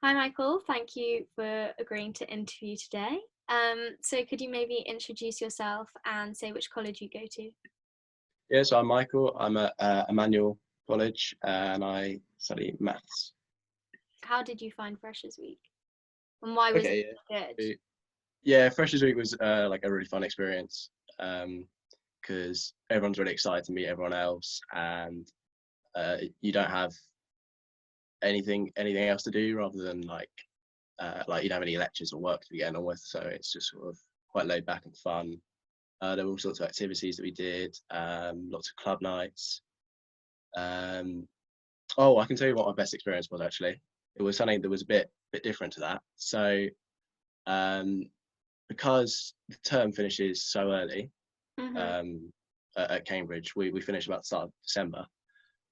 Hi, Michael. Thank you for agreeing to interview today. So could you maybe introduce yourself and say which college you go to? Yeah, so I'm Michael. I'm at Emmanuel College and I study maths. How did you find Freshers Week? And why was it Okay, good? yeah. Yeah, Freshers Week was like a really fun experience because everyone's really excited to meet everyone else, and you don't have anything else to do rather than like you don't have any lectures or work to be getting on with, so it's just sort of quite laid back and fun. There were all sorts of activities that we did, lots of club nights. Um, Oh, I can tell you what my best experience was actually. It was something that was a bit different to that. So, um, because the term finishes so early Mm-hmm. um, at Cambridge, we finish about the start of December.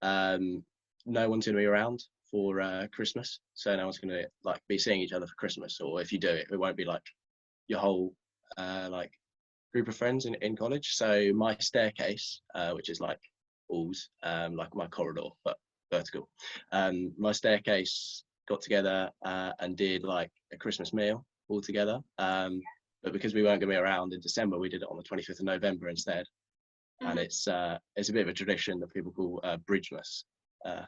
Um, no one's going to be around for Christmas, so no one's going to like be seeing each other for Christmas. Or if you do it, it won't be like your whole like group of friends in college. So my staircase, which is like walls, like my corridor, but vertical. My staircase got together and did like a Christmas meal all together. But because we weren't going to be around in December, we did it on the 25th of November instead. And Mm-hmm. it's a bit of a tradition that people call Bridgemas uh,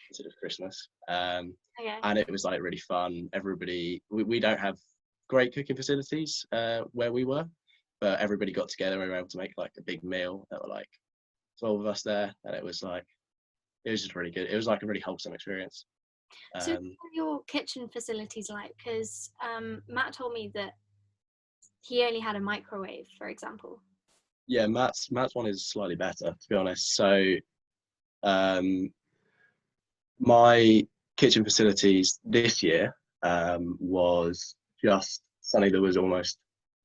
instead of Christmas. Okay. And it was like really fun. We don't have great cooking facilities where we were, but everybody got together and we were able to make like a big meal. There were like 12 of us there, and it was just really good. It was like a really wholesome experience. So what Um, are your kitchen facilities like? Because Matt told me that he only had a microwave, for example. yeah, Matt's one is slightly better, to be honest. So um, my kitchen facilities this year was just something that was almost.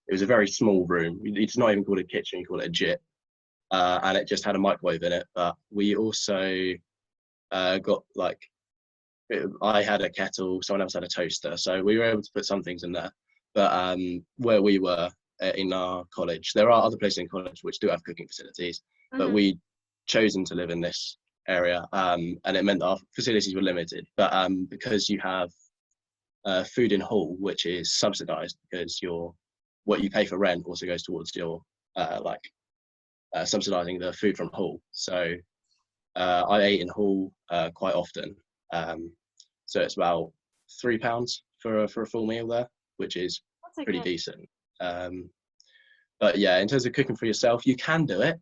It was a very small room. It's not even called a kitchen; you call it a jit, and it just had a microwave in it. But we also got like I had a kettle, someone else had a toaster, so we were able to put some things in there. But where we were in our college, there are other places in college which do have cooking facilities, but Mm-hmm. we chosen to live in this area, and it meant that our facilities were limited. But because you have food in hall, which is subsidised because what you pay for rent also goes towards your like subsidising the food from hall. So I ate in hall quite often. Um, so it's about £3 for a full meal there, which is That's pretty okay. decent. Um, but yeah, in terms of cooking for yourself, you can do it,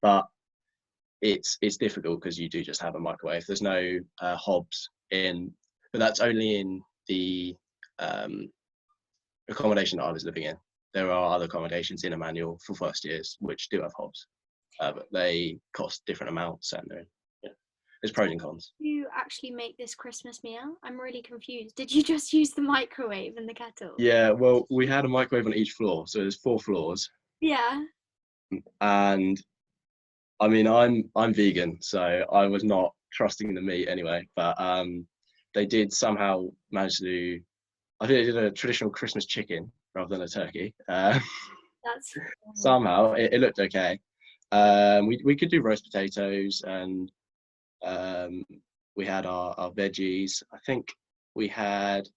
but it's difficult because you do just have a microwave. There's no hobs in, but that's only in the um, accommodation that I was living in. There are other accommodations in Emmanuel for first years which do have hobs, but they cost different amounts, and yeah, there's pros and cons. You actually make this Christmas meal? I'm really confused. Did you just use the microwave and the kettle? Yeah, well, we had a microwave on each floor, so there's 4 floors, Yeah. and I mean, I'm vegan, so I was not trusting the meat anyway. But they did somehow manage to do. I think they did a traditional Christmas chicken rather than a turkey. That's funny. Somehow it looked okay. We could do roast potatoes, and um, we had our veggies. I think we had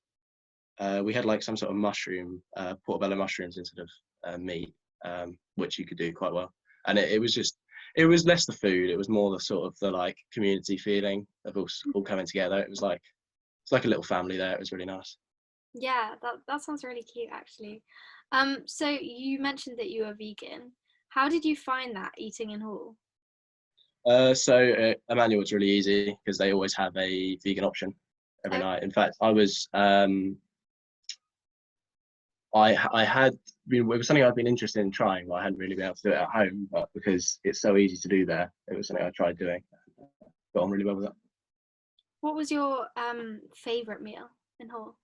we had like some sort of mushroom, portobello mushrooms instead of meat, which you could do quite well. And it was less the food, it was more the sort of the like community feeling of all coming together. It's like a little family there. It was really nice. Yeah, that sounds really cute actually. So you mentioned that you were vegan. How did you find that eating in hall? Emmanuel, it's really easy because they always have a vegan option every Oh, night. In fact, I had been, it was something I'd been interested in trying, but I hadn't really been able to do it at home. But because it's so easy to do there, it was something I tried doing. Got on really well with that. what was your favorite meal in hall?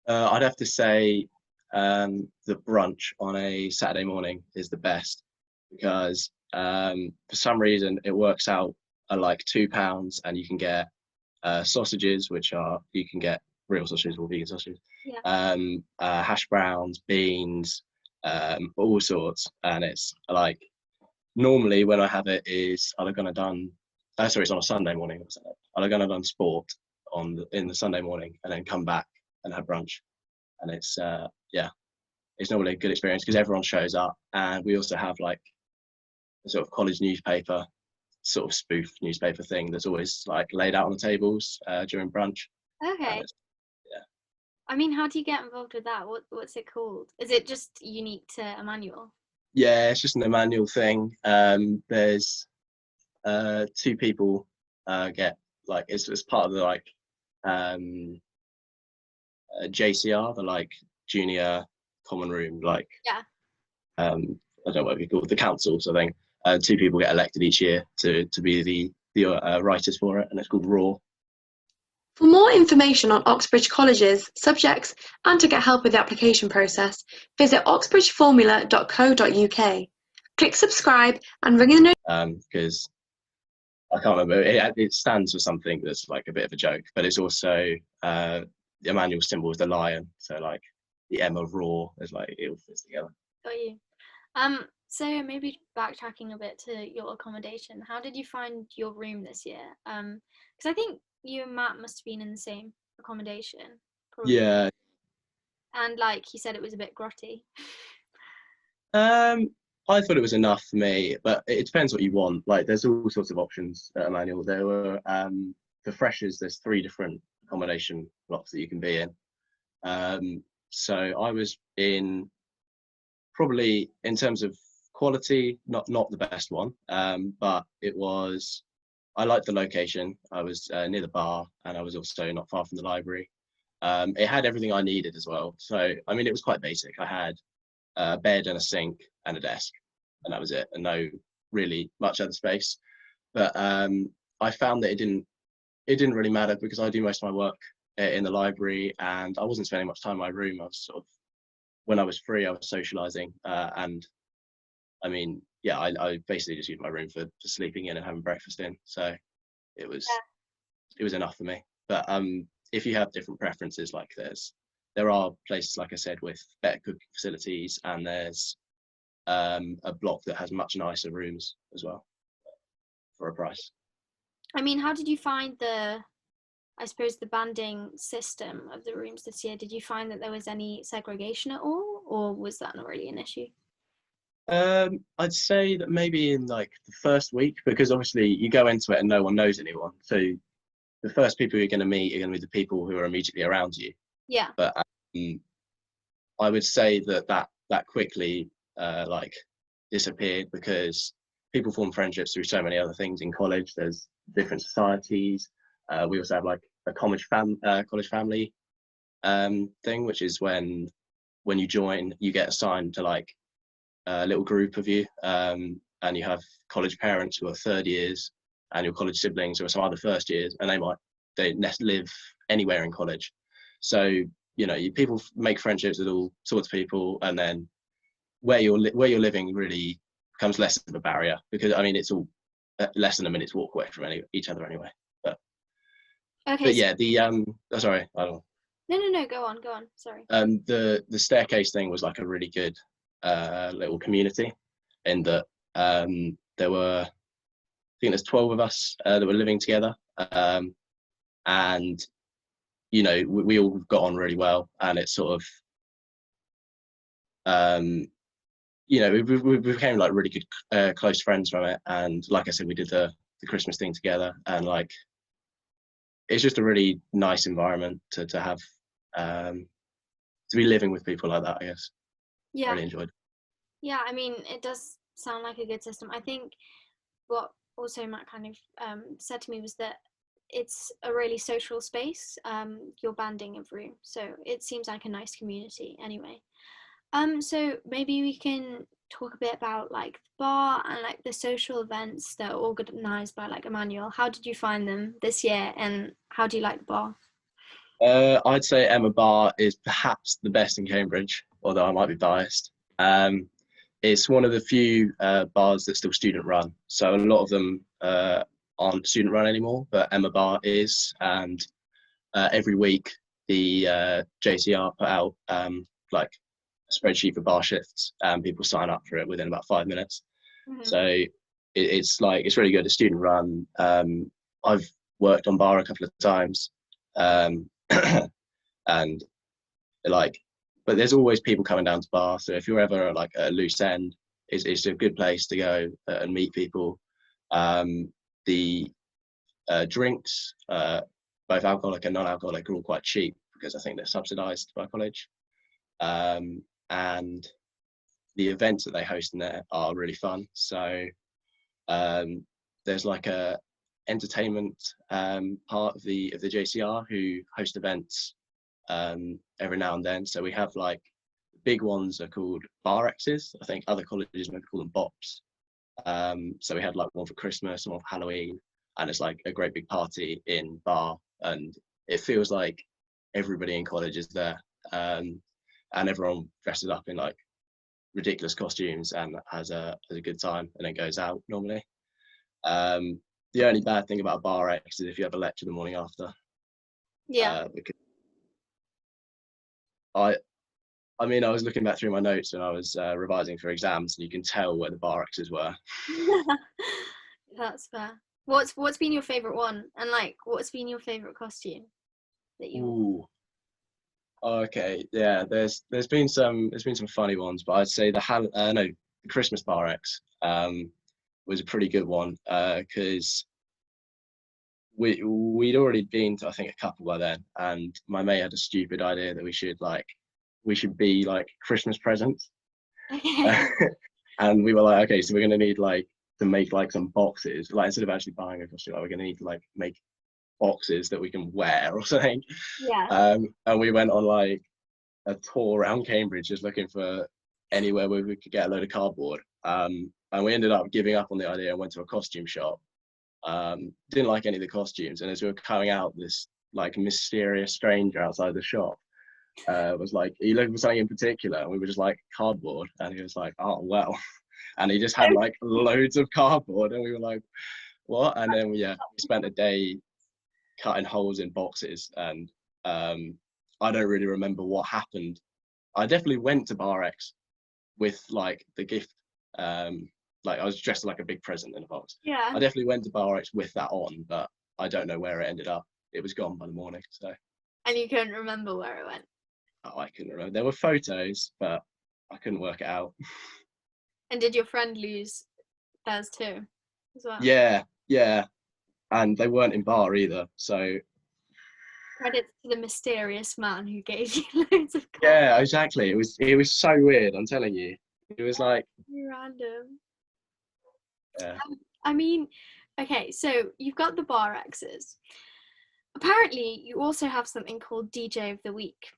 I'd have to say the brunch on a Saturday morning is the best because for some reason it works out at like £2, and you can get sausages, which are you can get real sausages or vegan sausages, Yeah. hash browns, beans, all sorts, and it's like normally when I have it is either gonna done sorry, it's on a Sunday morning. I'm going to run sport in the Sunday morning, and then come back and have brunch. And it's yeah, it's normally a good experience because everyone shows up, and we also have like a sort of college newspaper, sort of spoof newspaper thing that's always like laid out on the tables during brunch. And Okay. it's, yeah. I mean, how do you get involved with that? What's it called? Is it just unique to Emmanuel? Yeah, it's just an Emmanuel thing. There's two people get like it's part of the like um, JCR, the like junior common room, like Yeah. I don't know what we call it, the council. So I think two people get elected each year to be the writers for it, and it's called Raw. For more information on Oxbridge College's subjects and to get help with the application process, visit oxbridgeformula.co.uk. Click subscribe and ring in the Because I can't remember, it stands for something that's like a bit of a joke, but it's also the Emmanuel symbol is the lion, so like the M of Raw is like it all fits together. Got you. So maybe backtracking a bit to your accommodation, how did you find your room this year? Because I think you and Matt must have been in the same accommodation, probably. Yeah. And like he said, it was a bit grotty. I thought it was enough for me, but it depends what you want. Like, there's all sorts of options at Emmanuel. There were for freshers. There's 3 different accommodation blocks that you can be in. So I was in probably in terms of quality, not the best one, but it was. I liked the location. I was near the bar, and I was also not far from the library. It had everything I needed as well. So I mean, it was quite basic. I had a bed and a sink and a desk, and that was it, and no really much other space. But I found that it didn't really matter because I do most of my work in the library, and I wasn't spending much time in my room. I was sort of, when I was free, I was socializing, and I mean, yeah, I basically just used my room for sleeping in and having breakfast in. So it was enough for me. But if you have different preferences, like there are places, like I said, with better cooking facilities, and there's a block that has much nicer rooms as well for a price. I mean, how did you find I suppose, the banding system of the rooms this year? Did you find that there was any segregation at all, or was that not really an issue? I'd say that maybe in like the first week, because obviously you go into it and no one knows anyone. So the first people you're going to meet are going to be the people who are immediately around you. Yeah. But I would say that quickly like disappeared because people form friendships through so many other things in college. There's different societies. We also have like a college family thing, which is when you join, you get assigned to like a little group of you, and you have college parents who are 3rd years, and your college siblings who are some other 1st years, and they live anywhere in college. So people make friendships with all sorts of people, and then where you're living really becomes less of a barrier, because I mean it's all less than a minute's walk away from each other anyway. Okay. But yeah, the sorry, I don't. No, go on. Sorry. The staircase thing was like a really good little community, in that there were, I think there's 12 of us that were living together, and we all got on really well, and it's sort of we became like really good close friends from it. And like I said, we did the Christmas thing together, and like it's just a really nice environment to have, to be living with people like that, I guess. Yeah. I really enjoyed. Yeah, I mean, it does sound like a good system. I think what also Matt kind of said to me was that it's a really social space, your banding of room. So it seems like a nice community anyway. So maybe we can talk a bit about like the bar and like the social events that are organized by like Emmanuel. How did you find them this year, and how do you like the bar? I'd say Emma Bar is perhaps the best in Cambridge, although I might be biased. It's one of the few bars that's still student run. So a lot of them aren't student run anymore, but Emma Bar is. And every week the JCR put out like a spreadsheet for bar shifts, and people sign up for it within about 5 minutes. Mm-hmm. So it's like it's really good. It's student run. I've worked on bar a couple of times, um, and like, but there's always people coming down to bar. So if you're ever like at a loose end, it's a good place to go and meet people. The drinks, both alcoholic and non-alcoholic, are all quite cheap because I think they're subsidised by college. And the events that they host in there are really fun. So there's like a entertainment part of the JCR who host events every now and then. So we have like big ones are called bar X's. I think other colleges maybe call them bops. So we had like one for Christmas and one for Halloween, and it's like a great big party in bar, and it feels like everybody in college is there, and everyone dresses up in like ridiculous costumes and has a good time, and then goes out normally. The only bad thing about bar X is if you have a lecture the morning after. Yeah. Because I mean, I was looking back through my notes when I was revising for exams, and you can tell where the bar X's were. That's fair. What's been your favorite one, and like what's been your favorite costume that you? Ooh. Okay, yeah. There's been some funny ones, but I'd say the Christmas bar X was a pretty good one because we'd already been to I think a couple by then, and my mate had a stupid idea that we should be like Christmas presents. Okay. And we were like, okay, so we're gonna need like to make like some boxes, like instead of actually buying a costume, like, we're gonna need to like make boxes that we can wear or something. Yeah. And we went on like a tour around Cambridge just looking for anywhere where we could get a load of cardboard. And we ended up giving up on the idea and went to a costume shop. Didn't like any of the costumes, and as we were coming out, this like mysterious stranger outside the shop was like, "Are you looking for something in particular?" And we were just like, "Cardboard," and he was like, "Oh well," and he just had like loads of cardboard, and we were like, "What?" And then we spent a day cutting holes in boxes, and I don't really remember what happened. I definitely went to Bar X with like the gift, like I was dressed like a big present in a box. Yeah. I definitely went to Bar X with that on, but I don't know where it ended up. It was gone by the morning, so. And you couldn't remember where it went. Oh, I couldn't remember. There were photos, but I couldn't work it out. And did your friend lose theirs too, as well? Yeah, and they weren't in bar either. So Credits to the mysterious man who gave you loads of cards. yeah, exactly. It was so weird. I'm telling you, it was like Random. yeah. I mean, okay, so you've got the bar X's. Apparently, you also have something called DJ of the Week.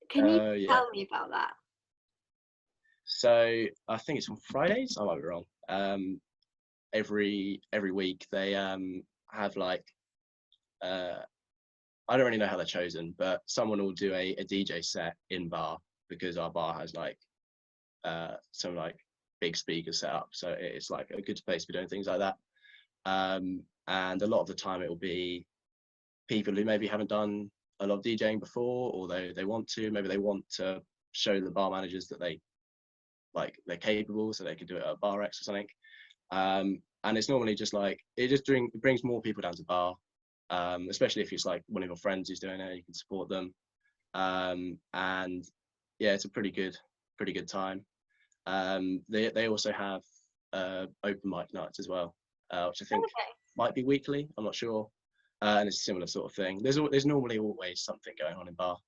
Can you tell me about that? So I think it's on Fridays. I might be wrong. Every week they have like I don't really know how they're chosen, but someone will do a DJ set in bar because our bar has like some like big speakers set up, so it's like a good space for doing things like that. And a lot of the time it will be people who maybe haven't done a lot of DJing before, or they want to, maybe they want to show the bar managers that they're capable, so they can do it at a bar X or something. And it's normally just like it brings more people down to bar, especially if it's like one of your friends who's doing it, you can support them. And yeah, it's a pretty good time. They also have open mic nights as well, which I think might be weekly, I'm not sure. And it's a similar sort of thing. There's normally always something going on in bar.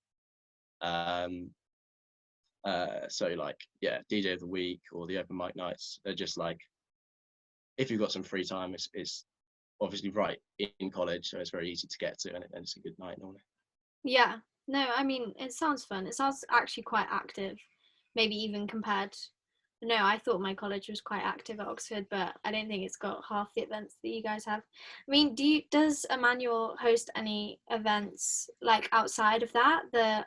So like yeah, DJ of the week or the open mic nights, they're just like if you've got some free time, it's obviously right in college, so it's very easy to get to, and it's a good night normally. Yeah, no, I mean it sounds fun. It sounds actually quite active, maybe even compared. No, I thought my college was quite active at Oxford, but I don't think it's got half the events that you guys have. I mean, does Emmanuel host any events like outside of that are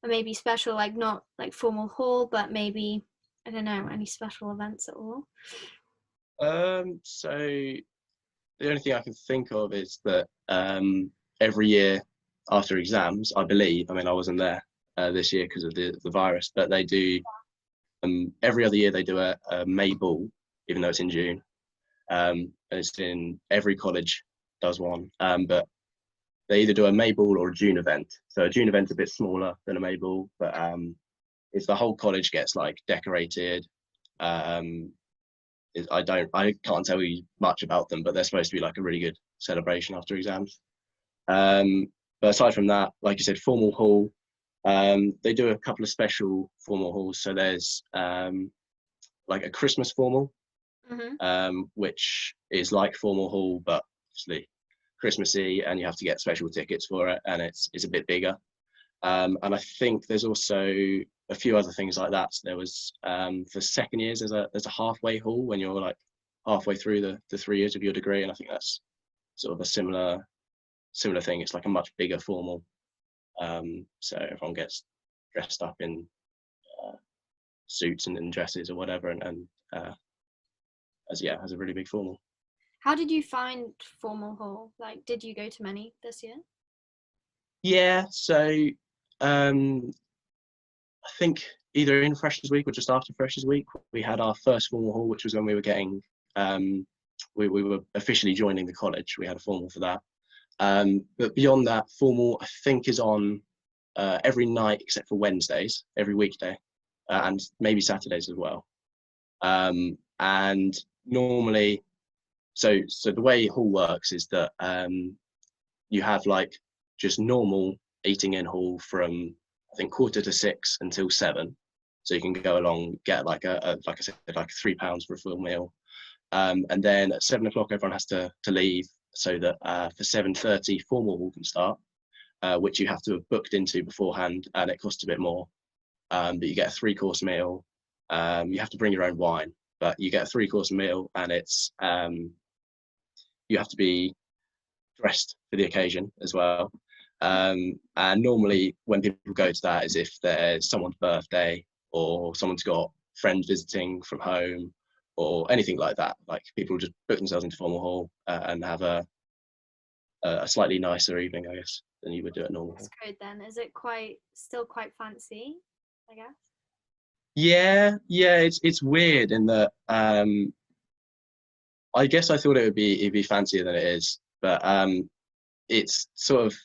maybe special, like not like formal hall, but maybe I don't know, any special events at all? So the only thing I can think of is that every year after exams, I believe, I mean I wasn't there this year because of the virus, but they do every other year they do a May ball, even though it's in June, and it's in every college does one, but they either do a May ball or a June event. So a June event's a bit smaller than a May ball, but it's the whole college gets like decorated. I can't tell you much about them, but they're supposed to be like a really good celebration after exams. But aside from that, like you said, formal hall, they do a couple of special formal halls. So there's like a Christmas formal, which is like formal hall, but obviously Christmassy, and you have to get special tickets for it, and it's a bit bigger. And I think there's also a few other things like that. So there was for second years there's a halfway hall when you're like halfway through the 3 years of your degree, and I think that's sort of a similar thing. It's like a much bigger formal, so everyone gets dressed up in suits and dresses or whatever, and has a really big formal. How did you find formal hall? Like, did you go to many this year? Yeah, so I think either in Freshers Week or just after Freshers Week, we had our first formal hall, which was when we were getting, we were officially joining the college. We had a formal for that. But beyond that, formal I think is on every night except for Wednesdays, every weekday, and maybe Saturdays as well. And normally, so the way hall works is that you have like just normal eating in hall from I think 5:45 until 7. So you can go along, get like like I said, like £3 for a full meal. And then at 7 o'clock, everyone has to leave so that for 7:30 formal hall can start, which you have to have booked into beforehand, and it costs a bit more. But you get a 3-course meal. You have to bring your own wine, but you get a 3-course meal, and it's you have to be dressed for the occasion as well. And normally when people go to that is if there's someone's birthday or someone's got friends visiting from home or anything like that. Like people just book themselves into formal hall and have a slightly nicer evening, I guess, than you would do at normal hall. That's good then. Is it still quite fancy, I guess? Yeah, it's weird in that I guess I thought it'd be fancier than it is, but it's sort of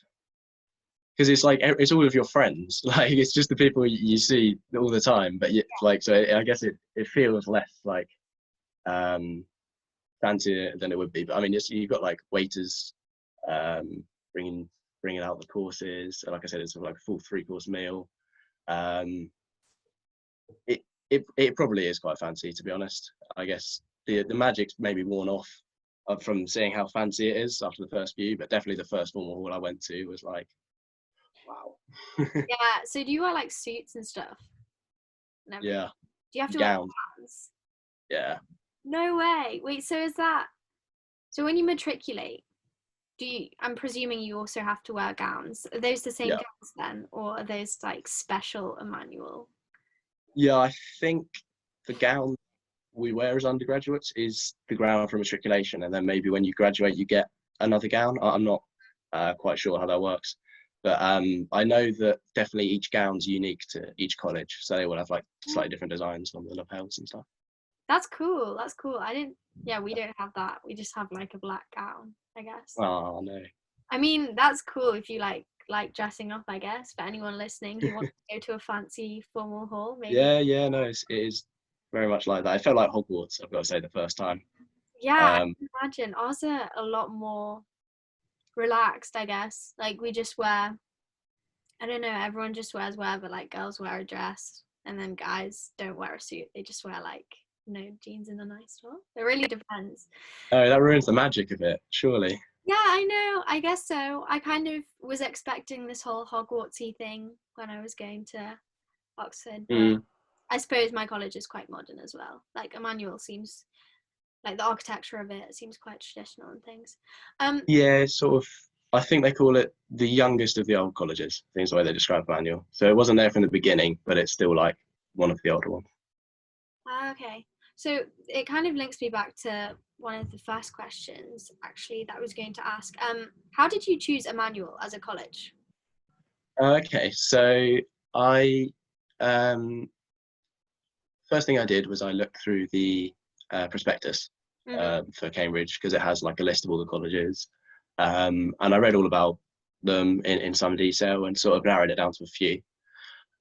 because it's like it's all of your friends, like it's just the people you see all the time. But like, so I guess it feels less like fancier than it would be. But I mean, you've got like waiters bringing out the courses. Like I said, it's sort of like a full 3-course meal. It probably is quite fancy, to be honest. I guess the magic's maybe worn off from seeing how fancy it is after the first few, but definitely the first formal hall I went to was like, wow. Yeah. So do you wear like suits and stuff? Yeah. Do you have to Gowns. wear gowns? Yeah. No way. Wait, so when you matriculate, I'm presuming you also have to wear gowns. Are those the same gowns then, or are those like special Emmanuel? Yeah, I think the gown we wear as undergraduates is the gown for matriculation, and then maybe when you graduate you get another gown. I'm not quite sure how that works, but I know that definitely each gown's unique to each college, so they will have like slightly different designs on the lapels and stuff. That's cool. We don't have that. We just have like a black gown, I guess. Oh no. I mean, that's cool if you like dressing up, I guess, for anyone listening who wants to go to a fancy formal hall, maybe. Yeah, no, it is very much like that. It felt like Hogwarts, I've got to say, the first time. Yeah, I can imagine. Ours are a lot more relaxed, I guess. Like we just wear, I don't know, everyone just wears whatever. Like girls wear a dress, and then guys don't wear a suit. They just wear like jeans and a nice top. It really depends. Oh, that ruins the magic of it, surely. Yeah, I know. I guess so. I kind of was expecting this whole Hogwartsy thing when I was going to Oxford, but I suppose my college is quite modern as well. Like Emmanuel seems like the architecture of it seems quite traditional and things. Yeah, sort of. I think they call it the youngest of the old colleges. I think that's the way they describe Emmanuel. So it wasn't there from the beginning, but it's still like one of the older ones. Okay. So it kind of links me back to one of the first questions, actually, that I was going to ask. How did you choose Emmanuel as a college? Okay, so I first thing I did was I looked through the prospectus for Cambridge, because it has like a list of all the colleges. And I read all about them in some detail and sort of narrowed it down to a few.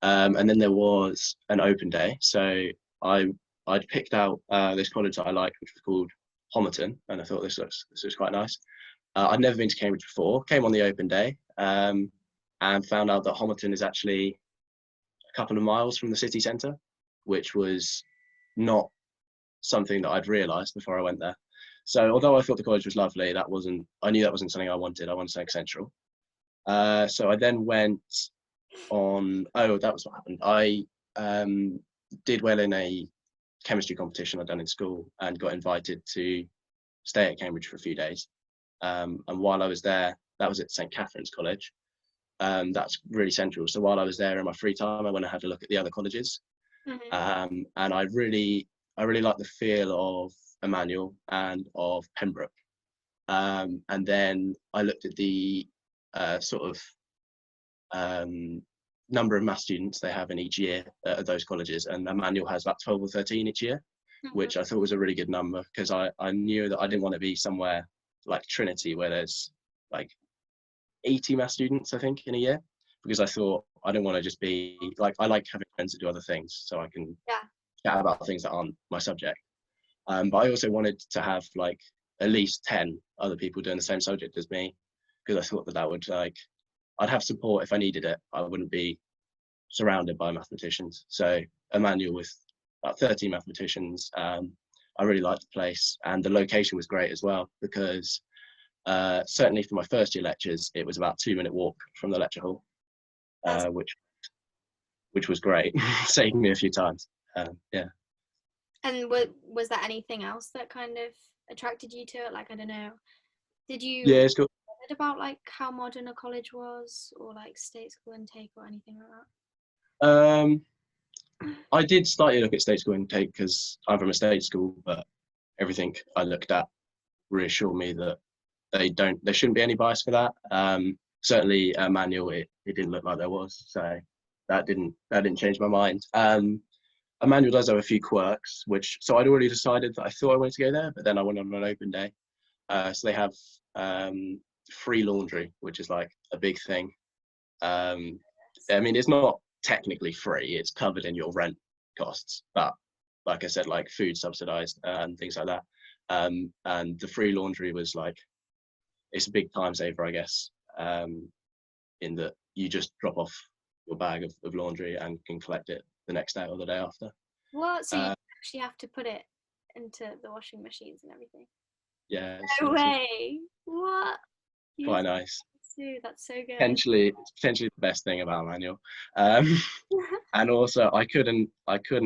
And then there was an open day. So I'd picked out this college that I liked, which was called Homerton, and I thought this was quite nice. I'd never been to Cambridge before, came on the open day, and found out that Homerton is actually a couple of miles from the city centre, which was not something that I'd realised before I went there. So although I thought the college was lovely, I knew that wasn't something I wanted. I wanted something central. So I then went on, that was what happened. I did well in a chemistry competition I'd done in school and got invited to stay at Cambridge for a few days. And while I was there, that was at St Catherine's College. That's really central. So while I was there in my free time, I went and had a look at the other colleges. And I really liked the feel of Emmanuel and of Pembroke. And then I looked at the number of maths students they have in each year at those colleges, and Emmanuel has about 12 or 13 each year, which I thought was a really good number, because I knew that I didn't want to be somewhere like Trinity where there's like 80 maths students, I think, in a year, because I thought I didn't want to just be like, I like having friends that do other things so I can chat about things that aren't my subject. But I also wanted to have like at least 10 other people doing the same subject as me, because I thought that would I'd have support if I needed it. I wouldn't be surrounded by mathematicians. So Emmanuel with about 30 mathematicians, I really liked the place, and the location was great as well, because certainly for my first year lectures, it was about 2-minute walk from the lecture hall, which was great, saved me a few times. And was there anything else that kind of attracted you to it? Like, I don't know, did you it's cool. about like how modern a college was, or like state school intake or anything like that? I did slightly look at state school intake because I'm from a state school, but everything I looked at reassured me that there shouldn't be any bias for that. Certainly Emmanuel, it didn't look like there was, so that didn't change my mind. Emmanuel does have a few quirks, so I'd already decided that I thought I wanted to go there, but then I went on an open day. So they have free laundry, which is like a big thing. I mean, it's not technically free, it's covered in your rent costs, but like I said, like food subsidized and things like that. And the free laundry was like, it's a big time saver, I guess, in that you just drop off your bag of laundry and can collect it the next day or the day after. What? So you actually have to put it into the washing machines and everything? Yeah. No way. What? Quite nice. That's so good. Potentially the best thing about Emmanuel. And also I couldn't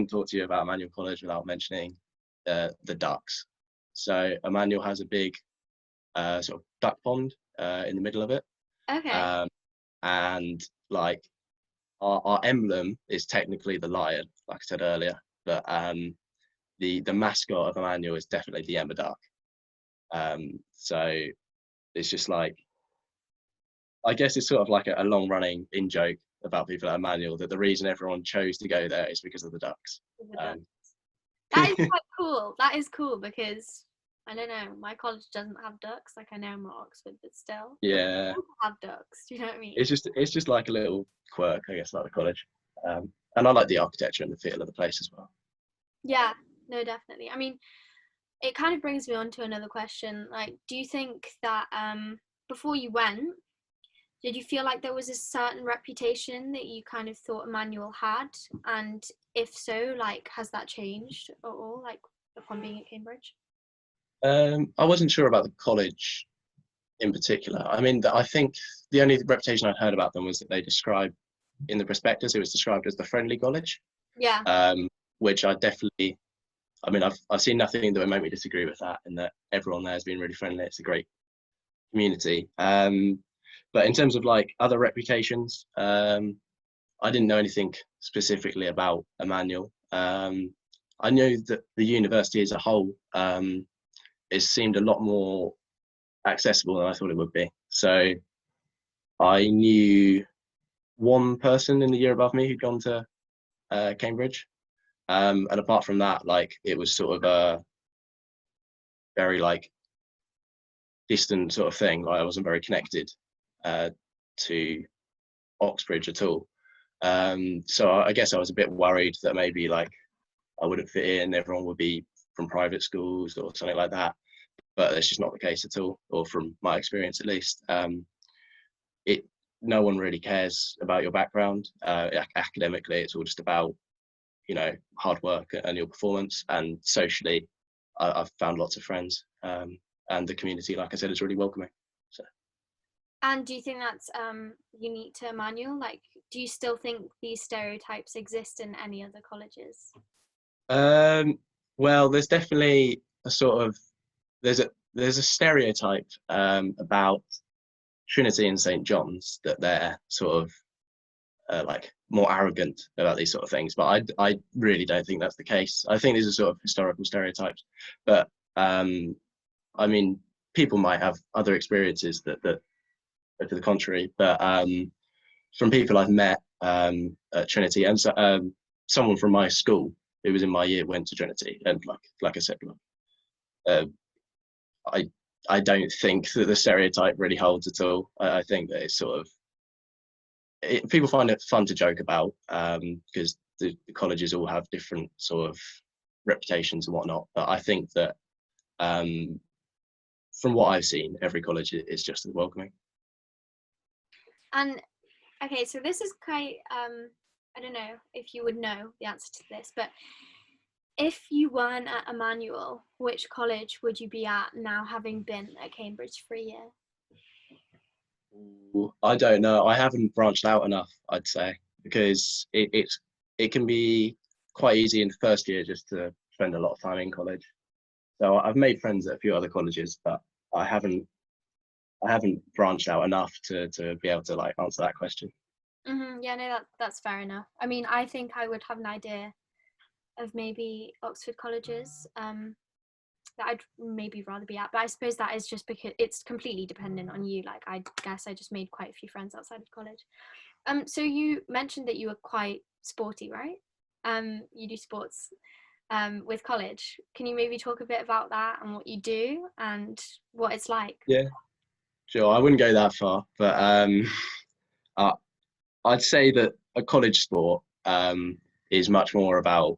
talk to you about Emmanuel College without mentioning the ducks. So Emmanuel has a big sort of duck pond in the middle of it. Okay. And like our emblem is technically the lion, like I said earlier, but the mascot of Emmanuel is definitely the emma duck. So it's just like, I guess it's sort of like a long running in joke about people at Emmanuel that the reason everyone chose to go there is because of the ducks. That is quite cool. That is cool, because I don't know, my college doesn't have ducks. Like, I know I'm at Oxford, but still. Yeah. Have ducks. Do you know what I mean? It's just like a little quirk, I guess, like the college. And I like the architecture and the feel of the place as well. Yeah, no, definitely. I mean, it kind of brings me on to another question. Like, do you think that before you went, did you feel like there was a certain reputation that you kind of thought Emmanuel had? And if so, like, has that changed at all, like, upon being at Cambridge? I wasn't sure about the college in particular. I mean, I think the only reputation I'd heard about them was that they described in the prospectus, it was described as the friendly college. Yeah. Which I definitely, I mean, I've seen nothing that would make me disagree with that, and that everyone there has been really friendly. It's a great community. But in terms of like other reputations, I didn't know anything specifically about Emmanuel. I knew that the university as a whole it seemed a lot more accessible than I thought it would be. So I knew one person in the year above me who'd gone to Cambridge. And apart from that, like, it was sort of very like distant sort of thing. Like I wasn't very connected to Oxbridge at all. So I guess I was a bit worried that maybe like I wouldn't fit in, everyone would be from private schools or something like that. But that's just not the case at all, or from my experience at least. No one really cares about your background. Academically, it's all just about, you know, hard work and your performance. And socially, I've found lots of friends, and the community, like I said, is really welcoming. So. And do you think that's unique to Emmanuel? Like, do you still think these stereotypes exist in any other colleges? Well, there's definitely a sort of there's a stereotype about Trinity and St. John's, that they're sort of like more arrogant about these sort of things, but I really don't think that's the case. I think these are sort of historical stereotypes, but I mean, people might have other experiences that are to the contrary, but from people I've met at Trinity, and so, someone from my school who was in my year went to Trinity, and like I said, I don't think that the stereotype really holds at all. I think that it's sort of people find it fun to joke about, because the colleges all have different sort of reputations and whatnot. But I think that from what I've seen, every college is just as welcoming. And okay, so this is quite I don't know if you would know the answer to this, but if you weren't at Emmanuel, which college would you be at now, having been at Cambridge for a year? I don't know. I haven't branched out enough, I'd say, because it can be quite easy in the first year just to spend a lot of time in college. So I've made friends at a few other colleges, but I haven't branched out enough to be able to like answer that question. Yeah, no, that's fair enough. I mean, I think I would have an idea of maybe Oxford colleges that I'd maybe rather be at, but I suppose that is just because it's completely dependent on you. Like, I guess I just made quite a few friends outside of college. So you mentioned that you were quite sporty, right? You do sports with college. Can you maybe talk a bit about that and what you do and what it's like? Yeah, sure. I wouldn't go that far, but I'd say that a college sport is much more about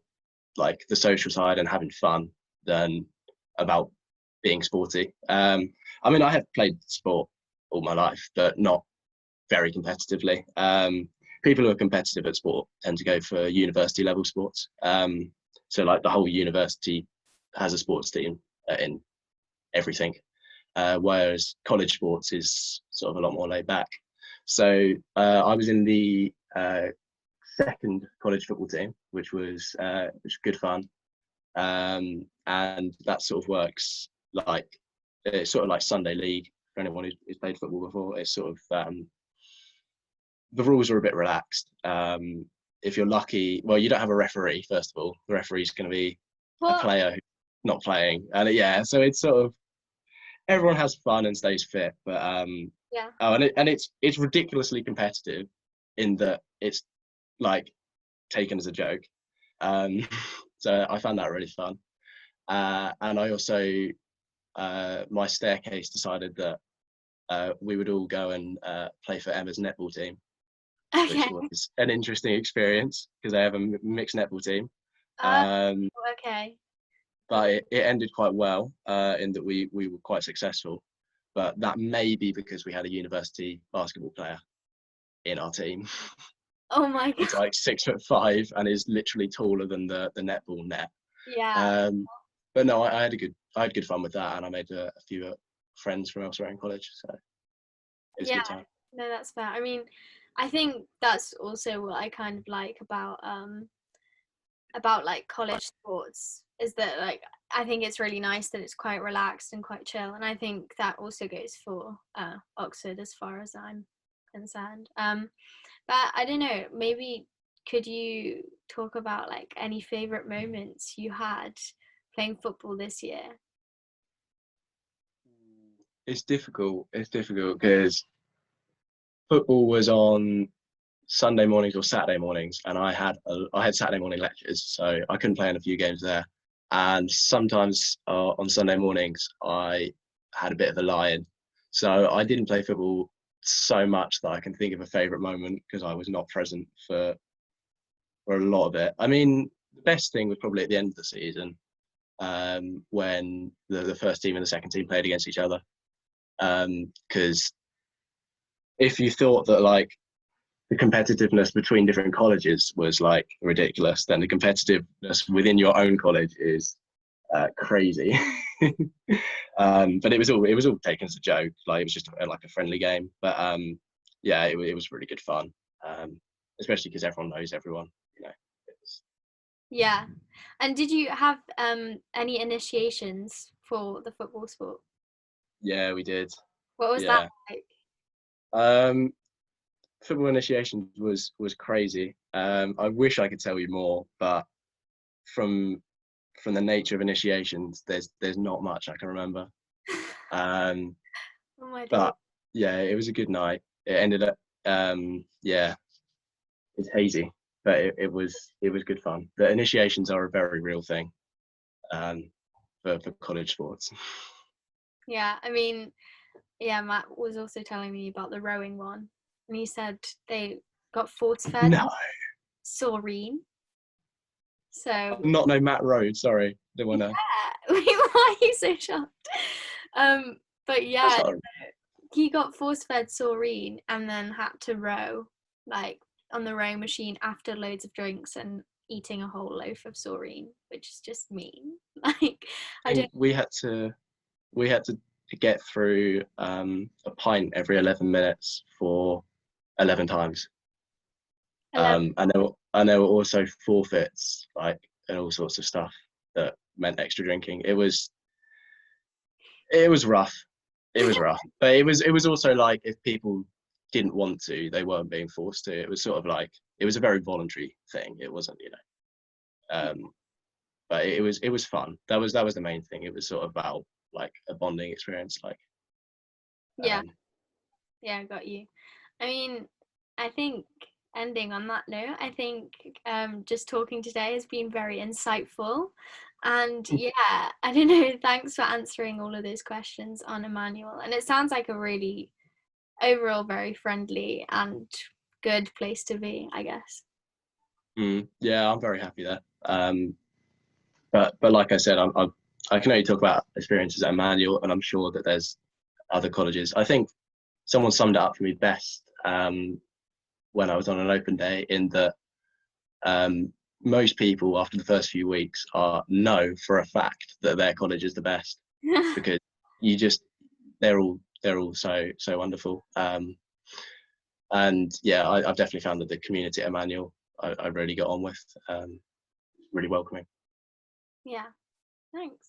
like the social side and having fun than about being sporty. I mean, I have played sport all my life, but not very competitively. People who are competitive at sport tend to go for university level sports. So like the whole university has a sports team in everything, whereas college sports is sort of a lot more laid back. So I was in the second college football team, which was good fun, and that sort of works like it's sort of like Sunday league for anyone who's played football before. It's sort of the rules are a bit relaxed. If you're lucky, well, you don't have a referee. First of all, the referee's going to be a player who's not playing, and yeah, so it's sort of everyone has fun and stays fit, but yeah. Oh, and it's ridiculously competitive in that it's like taken as a joke. So I found that really fun. And I also, my staircase decided that we would all go and play for Emma's netball team, Okay. which was an interesting experience because they have a mixed netball team. Okay. But it ended quite well in that we were quite successful. But that may be because we had a university basketball player in our team. Oh my god. It's like 6'5" and is literally taller than the netball net. Yeah. But no, I had good fun with that, and I made a few friends from elsewhere in college, so it was a good time. No, that's fair. I mean, I think that's also what I kind of like about like college sports, is that like I think it's really nice that it's quite relaxed and quite chill, and I think that also goes for Oxford as far as I'm concerned. But I don't know, maybe could you talk about like any favorite moments you had playing football this year? It's difficult because football was on Sunday mornings or Saturday mornings, and I had Saturday morning lectures, so I couldn't play in a few games there. and sometimes on Sunday mornings I had a bit of a lie-in. So I didn't play football so much that I can think of a favourite moment, because I was not present for a lot of it. I mean, the best thing was probably at the end of the season, when the first team and the second team played against each other. Because if you thought that like the competitiveness between different colleges was like ridiculous, then the competitiveness within your own college is crazy. But it was all taken as a joke. Like, it was just like a friendly game. But yeah, it was really good fun. Especially because everyone knows everyone. You know. Yeah. And did you have any initiations for the football sport? Yeah, we did. What was that Yeah. like? Football initiation was crazy. I wish I could tell you more, but from the nature of initiations, there's not much I can remember. Um, Oh my days. but yeah, it was a good night. It ended up, yeah, it's hazy, but it was good fun. The initiations are a very real thing, for college sports. Yeah, I mean, yeah, Matt was also telling me about the rowing one, and he said they got force fed No, saurine. So not no Matt Road. Sorry, don't want to. yeah, why are you so shocked? Um, but That's yeah, not. he got force fed saurine and then had to row like on the rowing machine after loads of drinks and eating a whole loaf of saurine, which is just mean. Like, I I don't. think we had to get through a pint every 11 minutes for 11 times. And there were also forfeits, like, and all sorts of stuff that meant extra drinking. It was rough. It was rough, but it was also like, if people didn't want to, they weren't being forced to. It was sort of like, it was a very voluntary thing. It wasn't, but it was fun. That was the main thing. It was sort of about like a bonding experience, like. Yeah, Um, yeah, I got you. I mean, I think ending on that note, I think just talking today has been very insightful. And yeah, I don't know, thanks for answering all of those questions on Emmanuel. And it sounds like a really overall very friendly and good place to be, I guess. yeah, I'm very happy there. But like I said, I can only talk about experiences at Emmanuel, and I'm sure that there's other colleges. I think someone summed it up for me best, when I was on an open day, in that most people after the first few weeks know for a fact that their college is the best, because you just they're all so wonderful. And yeah, I've definitely found that the community at Emmanuel I really got on with, really welcoming. Yeah, thanks.